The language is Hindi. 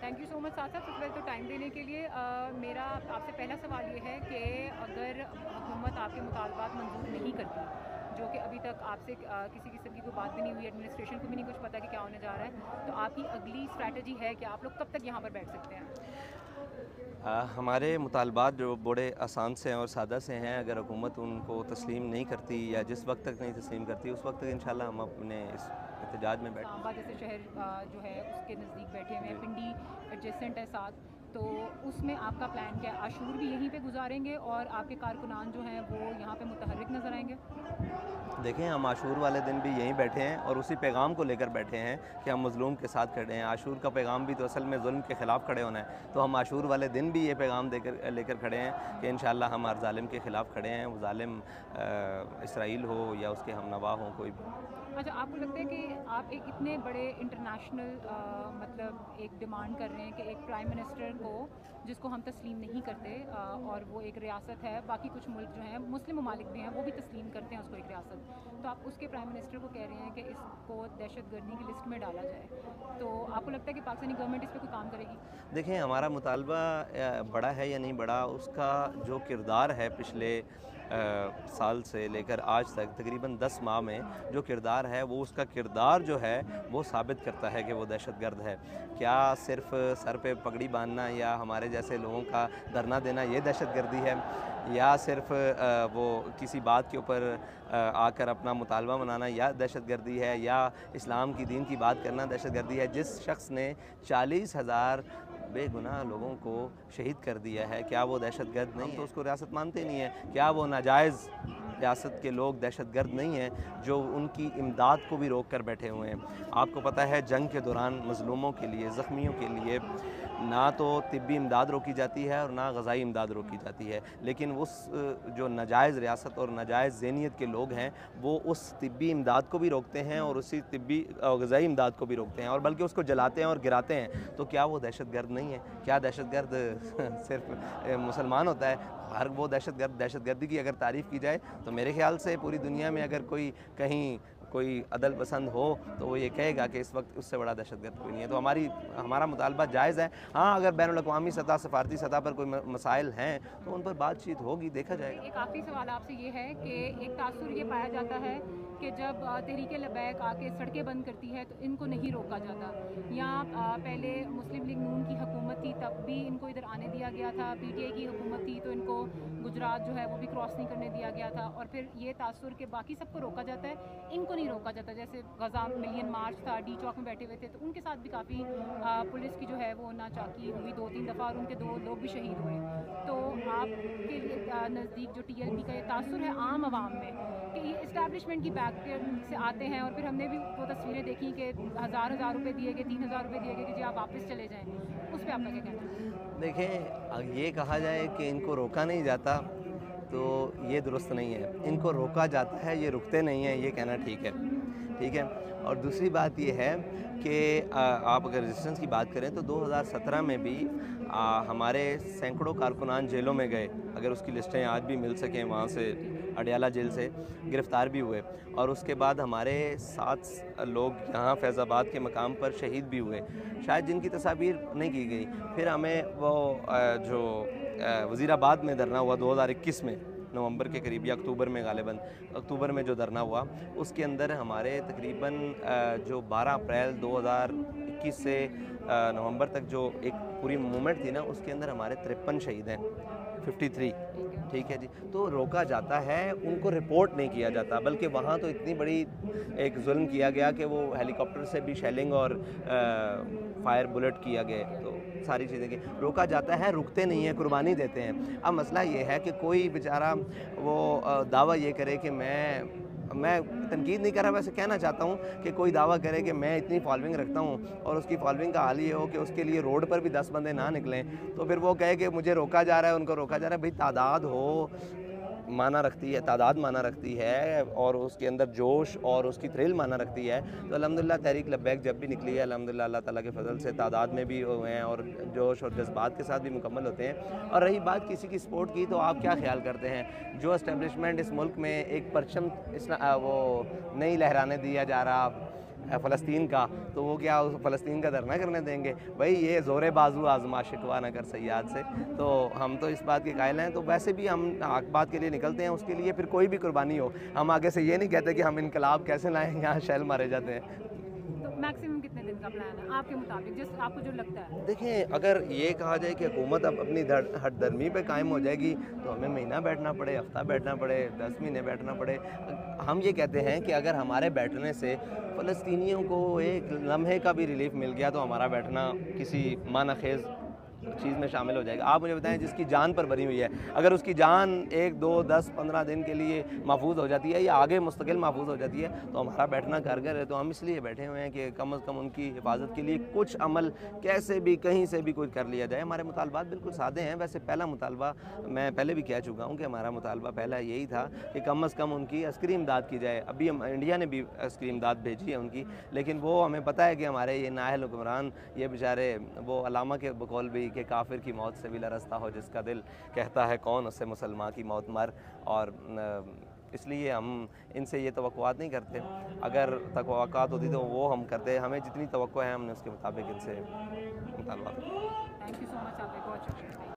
थैंक यू सो मच साथ सबसे पहले तो टाइम देने के लिए। मेरा आपसे पहला सवाल ये है कि अगर हुकूमत आपके मुतालबात मंजूर नहीं करती, जो कि अभी तक आपसे किसी किस्म की कोई बात भी नहीं हुई, एडमिनिस्ट्रेशन को भी नहीं कुछ पता कि क्या होने जा रहा है, तो आपकी अगली स्ट्रैटेजी है कि आप लोग कब तक यहाँ पर बैठ सकते हैं? हमारे मुतालबात जो बड़े आसान से हैं और सादा से हैं। अगर हुकूमत उनको तस्लीम नहीं करती या जिस वक्त तक नहीं तस्लीम करती उस वक्त तक इंशाल्लाह हम अपने इस एहतजाज में बैठ। सांबा जैसे शहर जो है उसके नज़दीक बैठे हुए हैं, पिंडी एडजेसेंट है साथ, तो उसमें आपका प्लान क्या है? आशूर भी यहीं पे गुजारेंगे और आपके कारकुनान जो हैं वो यहाँ पे मुतहर्रिक नज़र आएंगे? देखें, हम आशूर वाले दिन भी यहीं बैठे हैं और उसी पैगाम को लेकर बैठे हैं कि हम मज़लूम के साथ खड़े हैं। आशूर का पैगाम भी तो असल में जुल्म के ख़िलाफ़ खड़े होना है, तो हम आशूर वाले दिन भी ये पैगाम देकर लेकर खड़े हैं कि इंशाअल्लाह हम हर ज़ालिम के ख़िलाफ़ खड़े हैं। वो ज़ालिम इसराइल हो या उसके हमनवा हो कोई भी। अच्छा, आपको लगता है कि आप एक इतने बड़े इंटरनेशनल मतलब एक डिमांड कर रहे हैं कि एक प्राइम मिनिस्टर को जिसको हम तस्लीम नहीं करते, और वो एक रियासत है, बाकी कुछ मुल्क जो हैं मुस्लिम ममालिक भी हैं वो भी तस्लीम करते हैं उसको एक रियासत, तो आप उसके प्राइम मिनिस्टर को कह रहे हैं कि इसको दहशतगर्दी की लिस्ट में डाला जाए, तो आपको लगता है कि पाकिस्तानी गवर्नमेंट इस पर कोई काम करेगी? देखें, हमारा मुतालबा बड़ा है या नहीं बड़ा, उसका जो किरदार है पिछले साल से लेकर आज तक तकरीबन 10 माह में जो किरदार है वो उसका किरदार जो है वो साबित करता है कि वो दहशतगर्द है। क्या सिर्फ़ सर पे पगड़ी बांधना या हमारे जैसे लोगों का धरना देना ये दहशतगर्दी है, या सिर्फ़ वो किसी बात के ऊपर आकर अपना मुतालबा मनाना या दहशतगर्दी है, या इस्लाम की दीन की बात करना दहशतगर्दी है? जिस शख्स ने 40,000 बेगुनाह लोगों को शहीद कर दिया है, क्या वो दहशतगर्द नहीं? हम तो उसको रियासत मानते नहीं हैं। क्या वो नाजायज़ रियासत के लोग दहशतगर्द नहीं हैं जो उनकी इमदाद को भी रोक कर बैठे हुए हैं? आपको पता है जंग के दौरान मज़लूमों के लिए, ज़ख्मियों के लिए ना तो तिब्बी इमदाद रोकी जाती है और ना ग़ज़ाई इमदाद रोकी जाती है, लेकिन उस जो नाजायज़ रियासत और नाजायज़ ज़हनियत के लोग हैं वो उस तिब्बी इमदाद को भी रोकते हैं और उसी तिब्बी ग़ज़ाई इमदाद को भी रोकते हैं और बल्कि उसको जलाते हैं और गिराते हैं। तो क्या वो दहशतगर्द नहीं है? क्या दहशतगर्द सिर्फ मुसलमान होता है? हर वो दहशतगर्दी की अगर तारीफ़ की जाए तो मेरे ख़्याल से पूरी दुनिया में अगर कोई कहीं कोई अदल पसंद हो तो वो ये कहेगा कि इस वक्त उससे बड़ा दहशतगर्द कोई नहीं है। तो हमारा मुतालबा जायज़ है। हाँ, अगर बैनुल अक़वामी सतह, सफ़ारती सतह पर कोई मसाइल हैं तो उन पर बातचीत होगी, देखा जाएगा। एक आखिरी सवाल आपसे ये है कि एक तासुर ये पाया जाता है कि जब तहरीक लबैक आके सड़कें बंद करती है तो इनको नहीं रोका जाता। यहाँ पहले मुस्लिम लीग नून की हुकूमत थी तब भी इनको इधर आने दिया गया था, पीटीआई की हुकूमत थी तो इनको गुजरात जो है वो भी क्रॉस नहीं करने दिया गया था, और फिर ये तासुर के बाकी सबको रोका जाता है, इनको नहीं रोका जाता। जैसे गजा मिलियन मार्च था, डी चौक में बैठे हुए थे तो उनके साथ भी काफ़ी पुलिस की जो है वो नाचाकी हुई 2-3 दफ़ा और उनके 2 लोग भी शहीद हुए। तो आपके लिए नज़दीक जो टीएलपी का ये तासुर है आम आवाम में कि ये इस्टेब्लिशमेंट की बैक से आते हैं, और फिर हमने भी वो तस्वीरें देखी कि हज़ार रुपये दिए गए, 3,000 रुपये दिए गए कि जी आप वापस चले जाएँ, उस पर आपका क्या कहना है? देखें, ये कहा जाए कि इनको रोका नहीं जाता तो ये दुरुस्त नहीं है। इनको रोका जाता है, ये रुकते नहीं हैं, ये कहना ठीक है। ठीक है। और दूसरी बात ये है कि आप अगर रेजिस्टेंस की बात करें तो 2017 में भी हमारे सैकड़ों कारकुनान जेलों में गए। अगर उसकी लिस्टें आज भी मिल सकें, वहाँ से अडयाला जेल से गिरफ़्तार भी हुए, और उसके बाद हमारे 7 लोग यहाँ फैज़ाबाद के मकाम पर शहीद भी हुए, शायद जिनकी तस्वीर नहीं की गई। फिर हमें वो जो वज़ीराबाद में धरना हुआ 2021 में, नवंबर के करीब या अक्टूबर में, गालिबन अक्टूबर में जो धरना हुआ, उसके अंदर हमारे तकरीबन जो 12 अप्रैल 2021 से नवंबर तक जो एक पूरी मूवमेंट थी ना, उसके अंदर हमारे 53 शहीद हैं, 53। ठीक है जी। तो रोका जाता है, उनको रिपोर्ट नहीं किया जाता, बल्कि वहाँ तो इतनी बड़ी एक जुल्म किया गया कि वो हेलीकॉप्टर से भी शेलिंग और फायर बुलेट किया गया, तो सारी चीज़ें की रोका जाता है, रुकते नहीं हैं, कुर्बानी देते हैं। अब मसला ये है कि कोई बेचारा वो दावा ये करे कि मैं तनकीद नहीं कर रहा, वैसे कहना चाहता हूँ कि कोई दावा करे कि मैं इतनी फॉलोइंग रखता हूँ और उसकी फॉलोइंग का हाल ये हो कि उसके लिए रोड पर भी 10 बंदे ना निकलें, तो फिर वो कहे कि मुझे रोका जा रहा है, उनको रोका जा रहा है। भाई, तादाद हो माना रखती है, तादाद माना रखती है और उसके अंदर जोश और उसकी थ्रिल माना रखती है। तो अल्हम्दुलिल्लाह तहरीक लब्बैक जब भी निकली है, अल्हम्दुलिल्लाह अल्लाह ताला के फजल से तादाद में भी हुए हैं और जोश और जज्बात के साथ भी मुकम्मल होते हैं। और रही बात किसी की सपोर्ट की, तो आप क्या ख्याल करते हैं जो इस्टेब्लिशमेंट इस मुल्क में एक परचम वो नहीं लहराने दिया जा रहा, फ़लस्तीन का, तो वो क्या उस फ़लस्तीन का धरना करने देंगे? भाई ये ज़ोरे बाजू आज़मा शिकवा न कर सयाद से, तो हम तो इस बात के कायल हैं। तो वैसे भी हम हक बात के लिए निकलते हैं, उसके लिए फिर कोई भी कुर्बानी हो, हम आगे से ये नहीं कहते कि हम इनकलाब कैसे लाएँ, यहाँ शेल मारे जाते हैं। तो मैक्सिमम कितने दिन का प्लान है आपके मुताबिक, जिस आपको जो लगता है? देखें, अगर ये कहा जाए कि हुकूमत अब अपनी हठधर्मी पे कायम हो जाएगी, तो हमें महीना बैठना पड़े, हफ्ता बैठना पड़े, 10 महीने बैठना पड़े। हम ये कहते हैं कि अगर हमारे बैठने से फ़लस्तीनियों को एक लम्हे का भी रिलीफ़ मिल गया, तो हमारा बैठना किसी मानाखेज़ चीज़ में शामिल हो जाएगा। आप मुझे बताएं, जिसकी जान पर भरी हुई है, अगर उसकी जान 1, 2, 10, 15 दिन के लिए महफूज हो जाती है या आगे मुस्तकिल महफूज हो जाती है, तो हमारा बैठना कारगर है। तो हम इसलिए बैठे हुए हैं कि कम अज़ कम उनकी हिफाजत के लिए कुछ अमल कैसे भी कहीं से भी कुछ कर लिया जाए। हमारे मुतालबात बिल्कुल सादे हैं। वैसे पहला मुतालबा मैं पहले भी कह चुका हूँ कि हमारा मुतालबा पहला यही था कि कम अज़ कम उनकी अस्करी इमदाद की जाए। अभी हम इंडिया ने भी अस्करी इमदाद भेजी है उनकी, लेकिन वो हमें पता है कि हमारे ये नाअहल हुक्मरान, ये बेचारे, वो अलामा के बकौल भी कि काफिर की मौत से भी लरसता हो जिसका दिल, कहता है कौन उससे मुसलमान की मौत मर। और इसलिए हम इनसे ये तवक्कुआत नहीं करते। अगर तवक्कुआत होती तो वो हम करते। हमें जितनी तवक्को है हमने उसके मुताबिक इनसे मुतालबा। थैंक यू सो मच, आपका बहुत शुक्रिया।